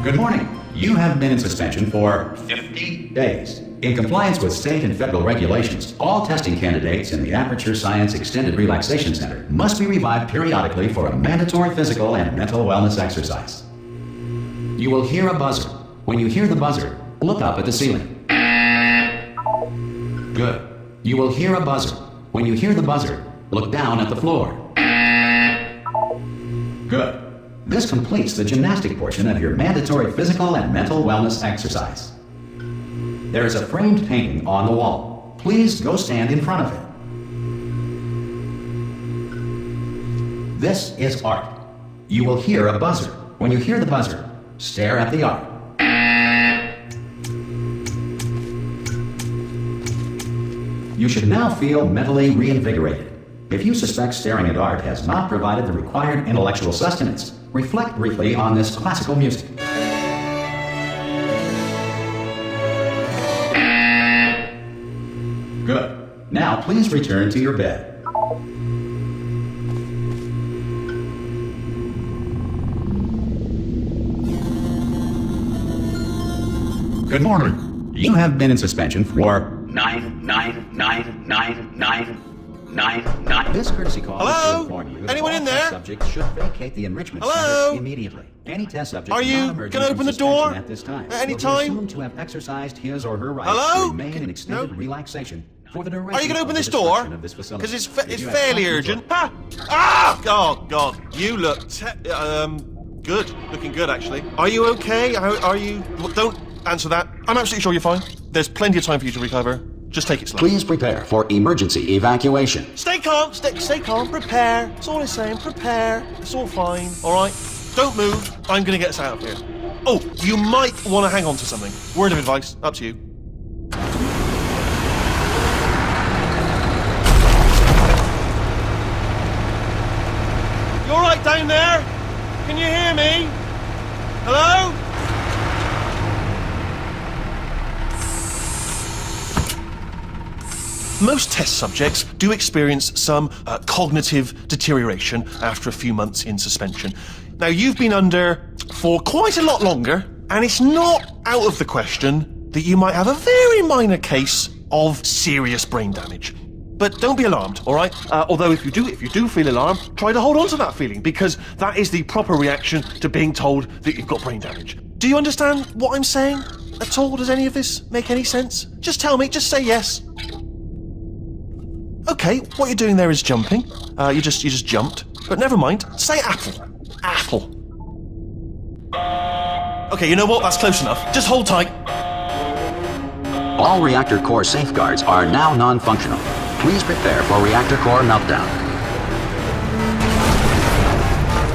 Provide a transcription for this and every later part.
Good morning. You have been in suspension for 50 days. In compliance with state and federal regulations, all testing candidates in the Aperture Science Extended Relaxation Center must be revived periodically for a mandatory physical and mental wellness exercise. You will hear a buzzer. When you hear the buzzer, look up at the ceiling. Good. You will hear a buzzer. When you hear the buzzer, look down at the floor. Good. This completes the gymnastic portion of your mandatory physical and mental wellness exercise. There is a framed painting on the wall. Please go stand in front of it. This is art. You will hear a buzzer. When you hear the buzzer, stare at the art. You should now feel mentally reinvigorated. If you suspect staring at art has not provided the required intellectual sustenance, reflect briefly on this classical music. Good. Now please return to your bed. Good morning. You have been in suspension for 9999999. This courtesy call is to inform you that anyone all in test there? subjects should vacate the enrichment Hello? center immediately. Any test subject Are you not emerging gonna from open the suspension door at this time at any will be time? assumed to have exercised his or her rights Hello? to remain in extended No? relaxation for the duration Are you going to of open the this door? destruction of this facility. Because If it's you have fairly questions urgent. or- Ah! Oh, God. You look good. Looking good, actually. Are you okay? Are you... Well, don't answer that. I'm absolutely sure you're fine. There's plenty of time for you to recover. Just take it slow. Please prepare for emergency evacuation. Stay calm. Stay calm. Prepare. That's all I'm saying. Prepare. It's all fine. All right? Don't move. I'm going to get us out of here. Oh, you might want to hang on to something. Word of advice. Up to you. You all right down there? Can you hear me? Hello? Most test subjects do experience some cognitive deterioration after a few months in suspension. Now, you've been under for quite a lot longer, and it's not out of the question that you might have a very minor case of serious brain damage. But don't be alarmed, all right? Although if you do feel alarmed, try to hold on to that feeling, because that is the proper reaction to being told that you've got brain damage. Do you understand what I'm saying at all? Does any of this make any sense? Just tell me, just say yes. Okay, what you're doing there is jumping. You just jumped. But never mind. Say apple. Apple. Okay, you know what? That's close enough. Just hold tight. All reactor core safeguards are now non-functional. Please prepare for reactor core meltdown.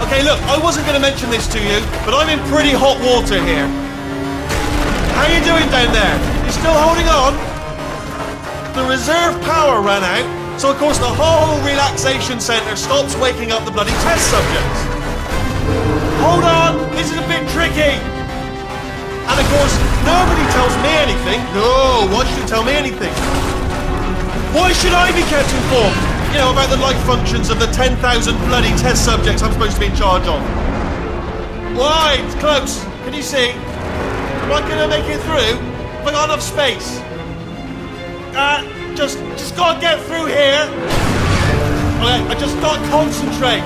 Okay, look, I wasn't going to mention this to you, but I'm in pretty hot water here. How you doing down there? You still holding on? The reserve power ran out, so of course the whole relaxation centre stops waking up the bloody test subjects. Hold on, this is a bit tricky. And of course, nobody tells me anything. No, why should you tell me anything? Why should I be kept informed? You know, about the life functions of the 10,000 bloody test subjects I'm supposed to be in charge of. Why? It's close. Can you see? Am I going to make it through? Have I got enough space? Just gotta get through here. Okay, I just gotta concentrate.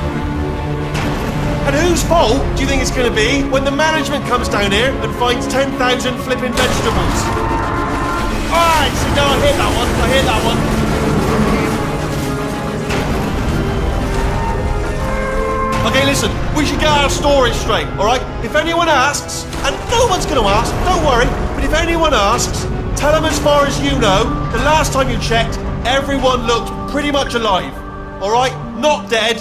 And whose fault do you think it's gonna be when the management comes down here and finds 10,000 flipping vegetables? Alright, so now I hit that one. Okay, listen, we should get our story straight, alright? If anyone asks, and no one's gonna ask, don't worry, but if anyone asks, tell them as far as you know, the last time you checked, everyone looked pretty much alive. Alright? Not dead.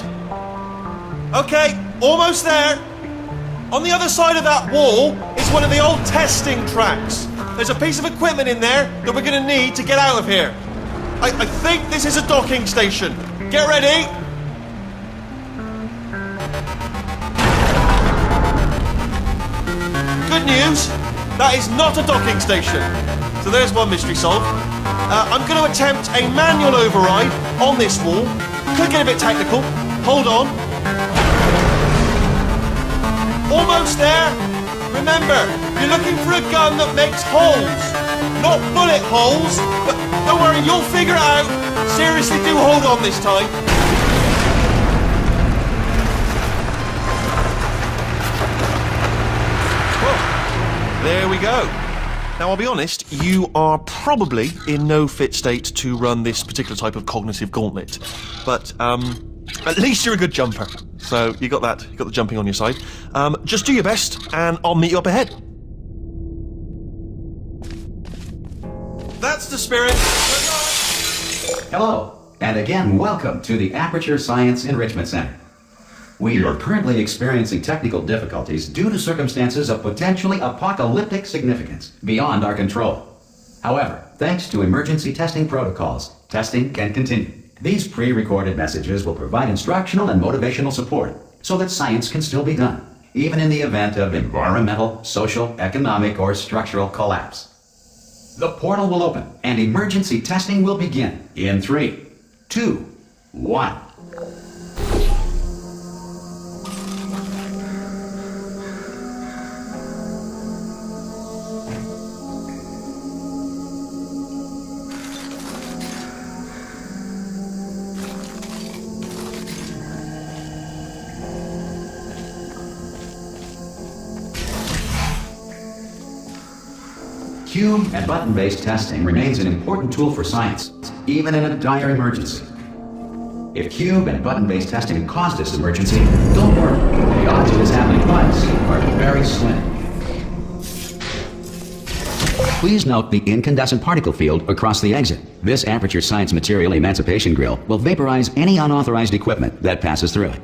Okay, almost there. On the other side of that wall is one of the old testing tracks. There's a piece of equipment in there that we're going to need to get out of here. I think this is a docking station. Get ready. Good news, that is not a docking station. So there's one mystery solved. I'm going to attempt a manual override on this wall. Could get a bit technical. Hold on. Almost there. Remember, you're looking for a gun that makes holes. Not bullet holes, but don't worry, you'll figure it out. Seriously, do hold on this time. Well, there we go. Now, I'll be honest, you are probably in no fit state to run this particular type of cognitive gauntlet. But, at least you're a good jumper. So, you got that. You got the jumping on your side. Just do your best, and I'll meet you up ahead. That's the spirit. Hello, and again, welcome to the Aperture Science Enrichment Center. We are currently experiencing technical difficulties due to circumstances of potentially apocalyptic significance beyond our control. However, thanks to emergency testing protocols, testing can continue. These pre-recorded messages will provide instructional and motivational support so that science can still be done, even in the event of environmental, social, economic, or structural collapse. The portal will open and emergency testing will begin in 3, 2, 1. Cube and button-based testing remains an important tool for science, even in a dire emergency. If cube and button-based testing caused this emergency, don't worry. The odds of this happening twice are very slim. Please note the incandescent particle field across the exit. This Aperture Science Material Emancipation Grill will vaporize any unauthorized equipment that passes through it.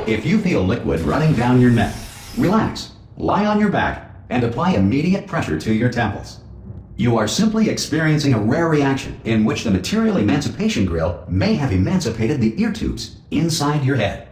If you feel liquid running down your neck, relax, lie on your back, and apply immediate pressure to your temples. You are simply experiencing a rare reaction in which the material emancipation grill may have emancipated the ear tubes inside your head.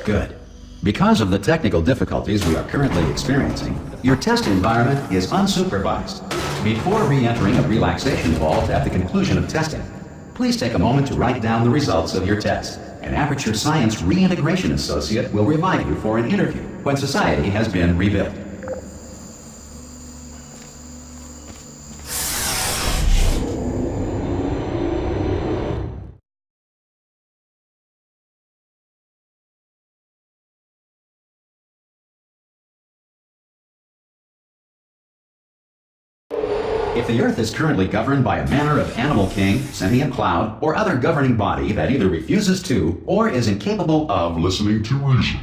Good. Because of the technical difficulties we are currently experiencing, your test environment is unsupervised. Before re-entering a relaxation vault at the conclusion of testing, please take a moment to write down the results of your test. An Aperture Science Reintegration Associate will revive you for an interview when society has been rebuilt. If the Earth is currently governed by a manner of animal king, sentient cloud, or other governing body that either refuses to or is incapable of listening to reason,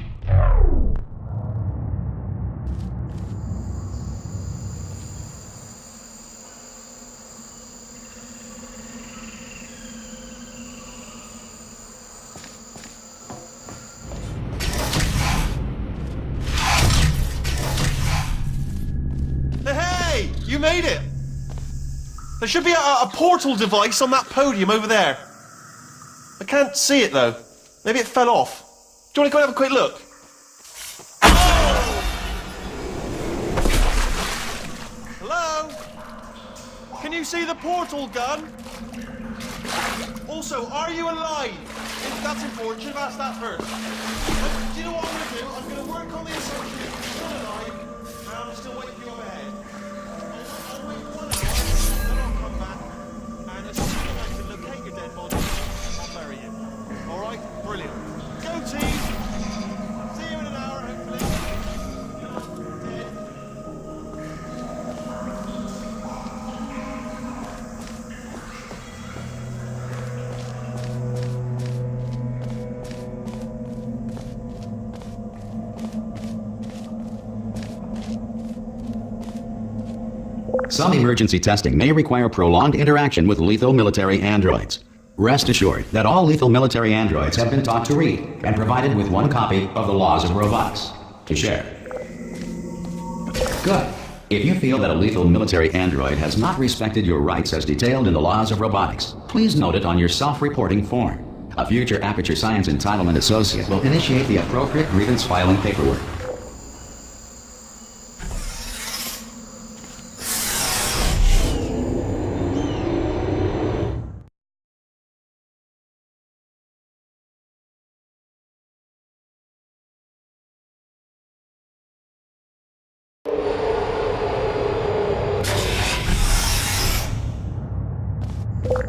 Hey, you made it! There should be a portal device on that podium over there. I can't see it though. Maybe it fell off. Do you want to go and have a quick look? Oh! Hello? Can you see the portal gun? Also, are you alive? If that's important, should have asked that first. Do you know what I'm going to do? I'm going to work on the assumption that you're still alive, and I'm still waiting for you up ahead. I'll wait 1 hour, then I'll come back, and as soon as I can locate your dead body, I'll bury you. Some emergency testing may require prolonged interaction with lethal military androids. Rest assured that all lethal military androids have been taught to read and provided with one copy of the Laws of Robotics to share. Good. If you feel that a lethal military android has not respected your rights as detailed in the Laws of Robotics, please note it on your self-reporting form. A future Aperture Science Entitlement Associate will initiate the appropriate grievance filing paperwork.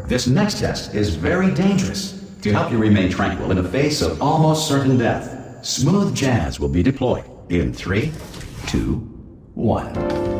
This next test is very dangerous. To help you remain tranquil in the face of almost certain death, smooth jazz will be deployed in 3, 2, 1.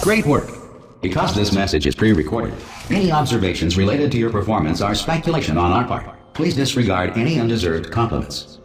Great work! Because this message is pre-recorded, any observations related to your performance are speculation on our part. Please disregard any undeserved compliments.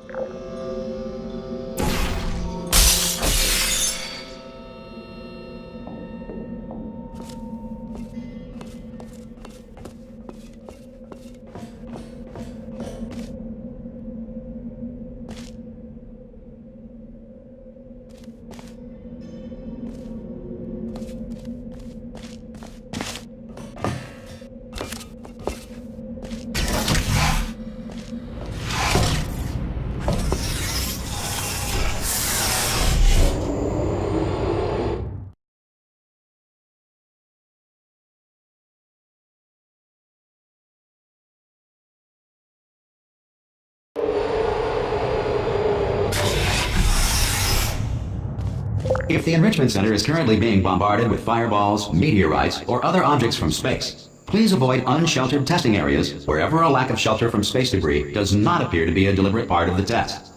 If the Enrichment Center is currently being bombarded with fireballs, meteorites, or other objects from space, please avoid unsheltered testing areas wherever a lack of shelter from space debris does not appear to be a deliberate part of the test.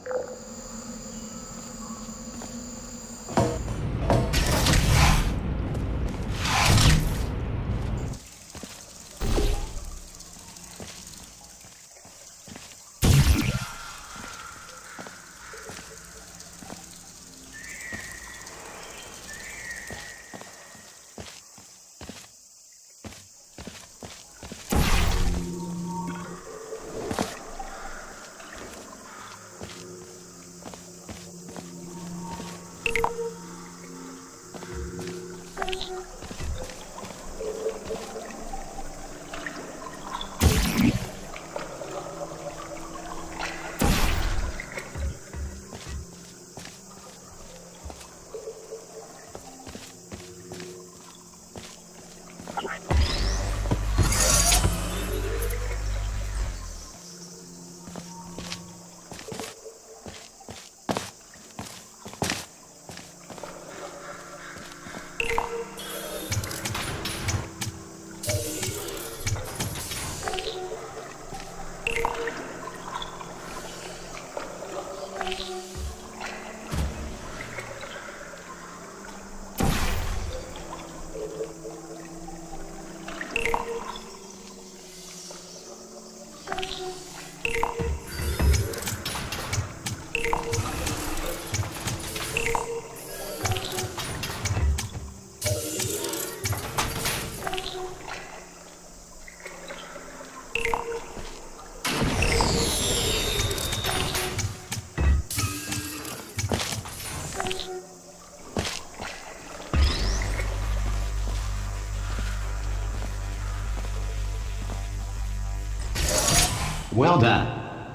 Well done.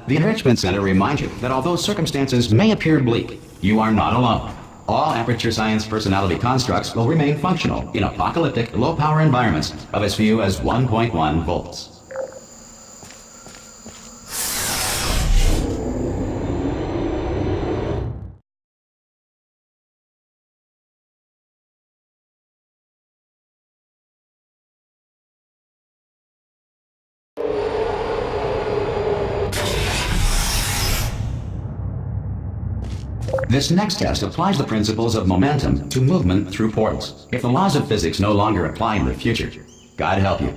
The Enrichment Center reminds you that although circumstances may appear bleak, you are not alone. All Aperture Science personality constructs will remain functional in apocalyptic, low-power environments of as few as 1.1 volts. This next test applies the principles of momentum to movement through portals. If the laws of physics no longer apply in the future, God help you.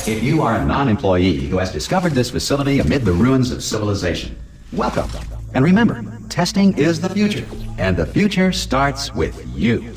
If you are a non-employee who has discovered this facility amid the ruins of civilization, welcome. And remember, testing is the future, and the future starts with you.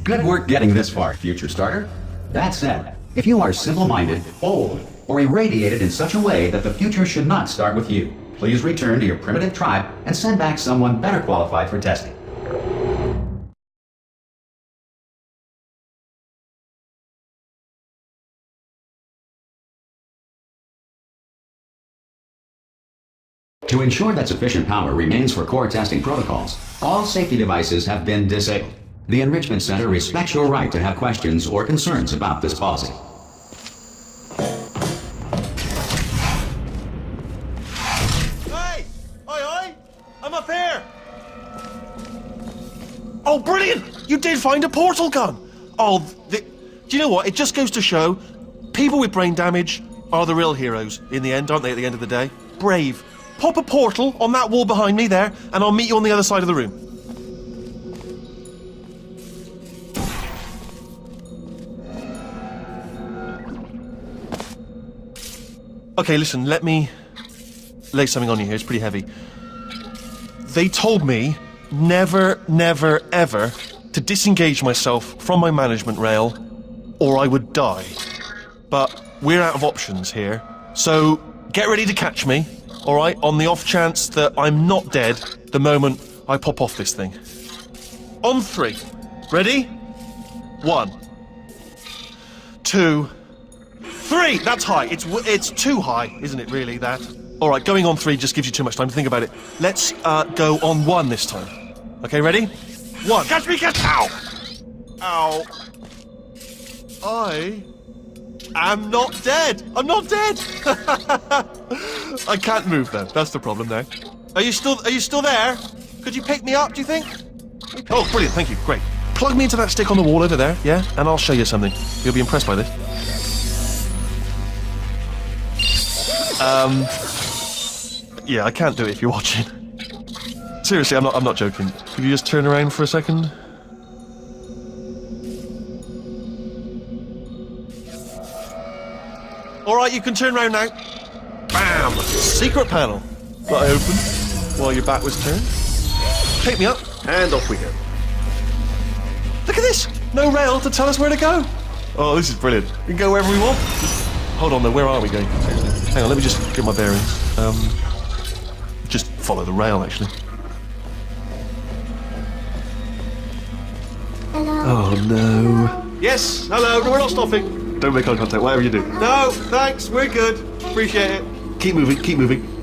Good work getting this far, future starter. That said, if you are simple-minded, old, or irradiated in such a way that the future should not start with you, please return to your primitive tribe and send back someone better qualified for testing. To ensure that sufficient power remains for core testing protocols, all safety devices have been disabled. The Enrichment Center respects your right to have questions or concerns about this policy. Hey! Oi! I'm up here! Oh, brilliant! You did find a portal gun! Oh, do you know what? It just goes to show, people with brain damage are the real heroes in the end, aren't they, at the end of the day? Brave. Pop a portal on that wall behind me there, and I'll meet you on the other side of the room. Okay, listen, let me lay something on you here. It's pretty heavy. They told me never, never, ever to disengage myself from my management rail or I would die. But we're out of options here. So get ready to catch me, all right, on the off chance that I'm not dead the moment I pop off this thing. On 3. Ready? 1, 2, 3! That's high. It's too high, isn't it, really, that? All right, going on 3 just gives you too much time to think about it. Let's go on 1 this time. Okay, ready? 1. Catch me, catch! Ow! Ow. I am not dead. I'm not dead. I can't move, though. That's the problem, though. Are you still there? Could you pick me up, do you think? Oh, brilliant, thank you, great. Plug me into that stick on the wall over there, yeah? And I'll show you something. You'll be impressed by this. Yeah, I can't do it if you're watching. Seriously, I'm not joking. Could you just turn around for a second? Alright, you can turn around now. Bam! Secret panel. That I opened while your back was turned. Pick me up, and off we go. Look at this! No rail to tell us where to go. Oh, this is brilliant. We can go wherever we want. Hold on though, where are we going? Hang on, let me just get my bearings. Just follow the rail, actually. Hello. Oh no. Yes, hello, no, we're not stopping. Don't make eye contact, whatever you do. No, thanks, we're good. Appreciate it. Keep moving, keep moving.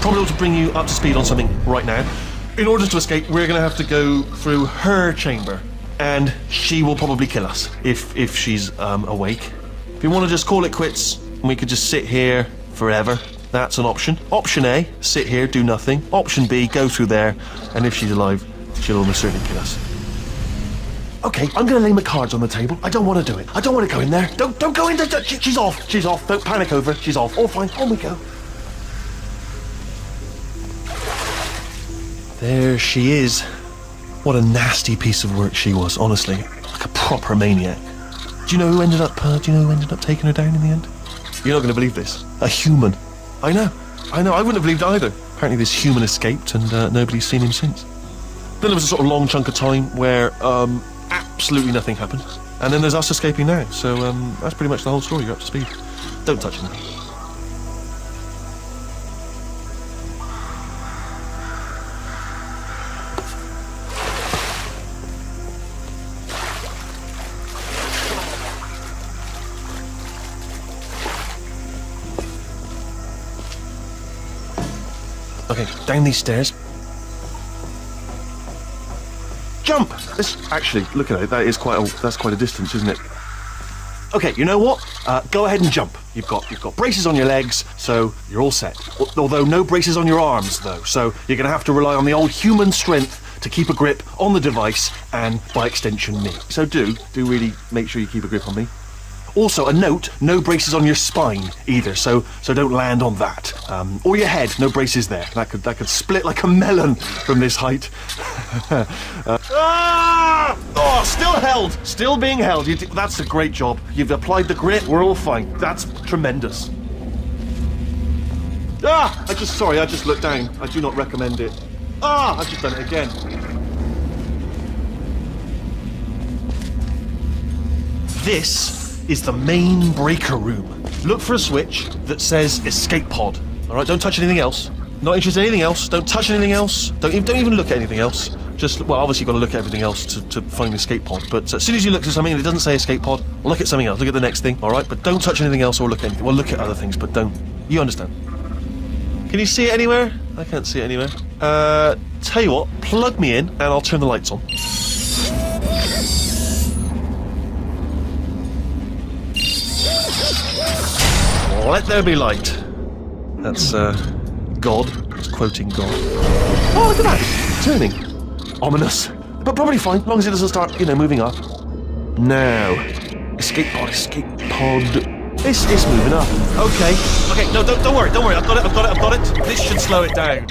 Probably ought to bring you up to speed on something right now. In order to escape, we're going to have to go through her chamber, and she will probably kill us if she's awake. If you want to just call it quits, and we could just sit here forever, that's an option. Option A, sit here, do nothing. Option B, go through there, and if she's alive, she'll almost certainly kill us. Okay, I'm going to lay my cards on the table. I don't want to do it. I don't want to go in there. Don't go in there. She's off. She's off. Don't panic over. She's off. All fine. On we go. There she is. What a nasty piece of work she was, honestly. Like a proper maniac. Do you know who ended up taking her down in the end? You're not going to believe this. A human. I know. I wouldn't have believed it either. Apparently this human escaped and nobody's seen him since. Then there was a sort of long chunk of time where absolutely nothing happened. And then there's us escaping now. So that's pretty much the whole story. You're up to speed. Don't touch anything. Okay, down these stairs. Jump! Actually, look at it. That's quite a distance, isn't it? Okay, you know what? Go ahead and jump. You've got braces on your legs, so you're all set. Although no braces on your arms, though. So you're going to have to rely on the old human strength to keep a grip on the device, and by extension, me. So do really make sure you keep a grip on me. Also, a note, no braces on your spine either, so don't land on that. Or your head, no braces there. That could split like a melon from this height. Oh, still held, still being held. That's a great job. You've applied the grip, we're all fine. That's tremendous. I just looked down. I do not recommend it. I've just done it again. This is the main breaker room. Look for a switch that says escape pod. All right, don't touch anything else. Not interested in anything else. Don't touch anything else. Don't even look at anything else. Just, well, obviously you've got to look at everything else to find the escape pod. But as soon as you look at something and it doesn't say escape pod, look at something else. Look at the next thing, all right? But don't touch anything else or look at anything. Well, look at other things, but don't. You understand? Can you see it anywhere? I can't see it anywhere. Tell you what, plug me in and I'll turn the lights on. Let there be light. That's, God. It's quoting God. Oh, look at that! Turning. Ominous. But probably fine, as long as it doesn't start, moving up. Now. Escape pod. It's moving up. Okay, no, don't worry. I've got it. This should slow it down.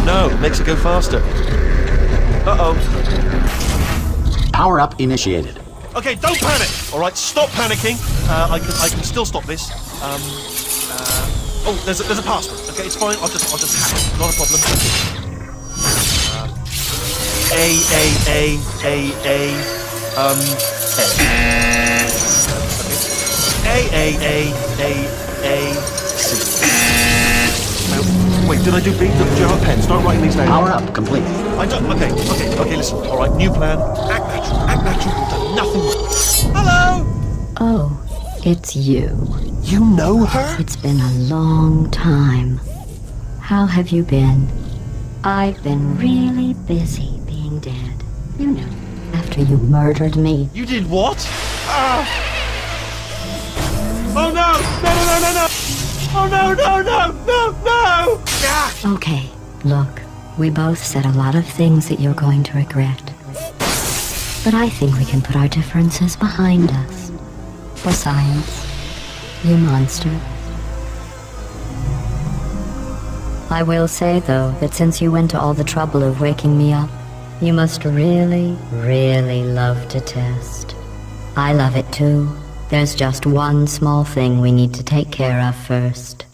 No, it makes it go faster. Uh-oh. Power up initiated. Okay, don't panic! Alright, stop panicking. I can still stop this. Oh, there's a password. Okay, it's fine. I'll just hack it. Not a problem. Wait, did I do B? Do you have a pen? Start writing these down. Power up complete. I don't. Okay, listen. All right, new plan. Act natural. You've done nothing wrong. Hello? Oh, it's you. You know her? It's been a long time. How have you been? I've been really busy being dead. You know, after you murdered me. You did what? Oh no! No, no, no, no, no! Oh no, no, no, no, no! Ah! Okay, look, we both said a lot of things that you're going to regret. But I think we can put our differences behind us. For science, you monster. I will say, though, that since you went to all the trouble of waking me up, you must really, really love to test. I love it too. There's just one small thing we need to take care of first.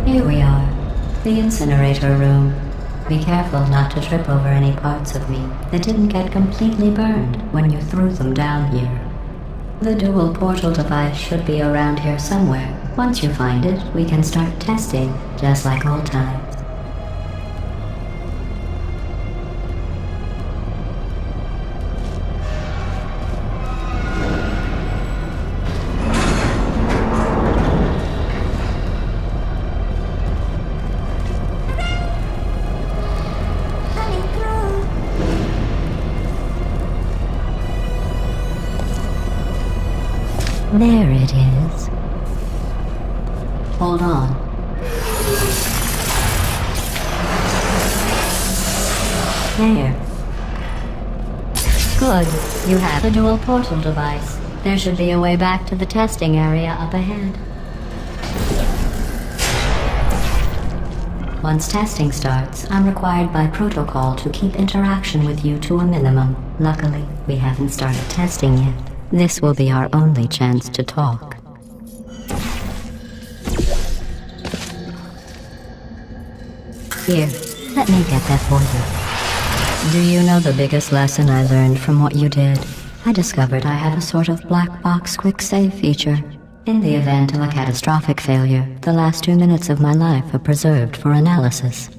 Here we are, the incinerator room. Be careful not to trip over any parts of me that didn't get completely burned when you threw them down here. The dual portal device should be around here somewhere. Once you find it, we can start testing, just like old times. There it is. Hold on. There. Good. You have a dual portal device. There should be a way back to the testing area up ahead. Once testing starts, I'm required by protocol to keep interaction with you to a minimum. Luckily, we haven't started testing yet. This will be our only chance to talk. Here, let me get that for you. Do you know the biggest lesson I learned from what you did? I discovered I have a sort of black box quick save feature. In the event of a catastrophic failure, the last 2 minutes of my life are preserved for analysis.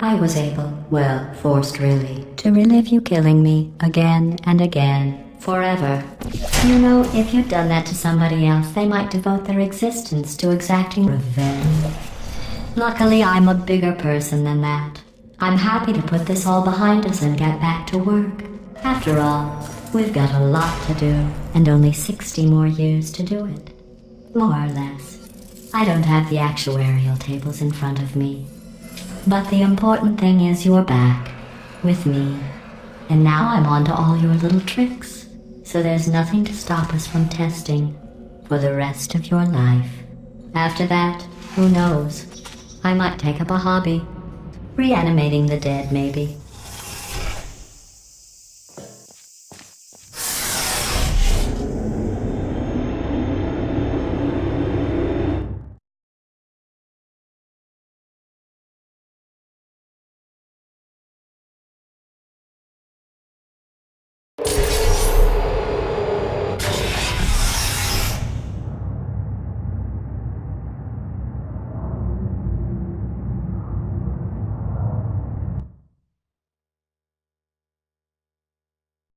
I was able, well, forced really, to relive you killing me again and again. Forever. You know, if you'd done that to somebody else, they might devote their existence to exacting revenge. Luckily, I'm a bigger person than that. I'm happy to put this all behind us and get back to work. After all, we've got a lot to do, and only 60 more years to do it. More or less. I don't have the actuarial tables in front of me. But the important thing is you're back, with me. And now I'm on to all your little tricks. So there's nothing to stop us from testing for the rest of your life. After that, who knows? I might take up a hobby. Reanimating the dead, maybe.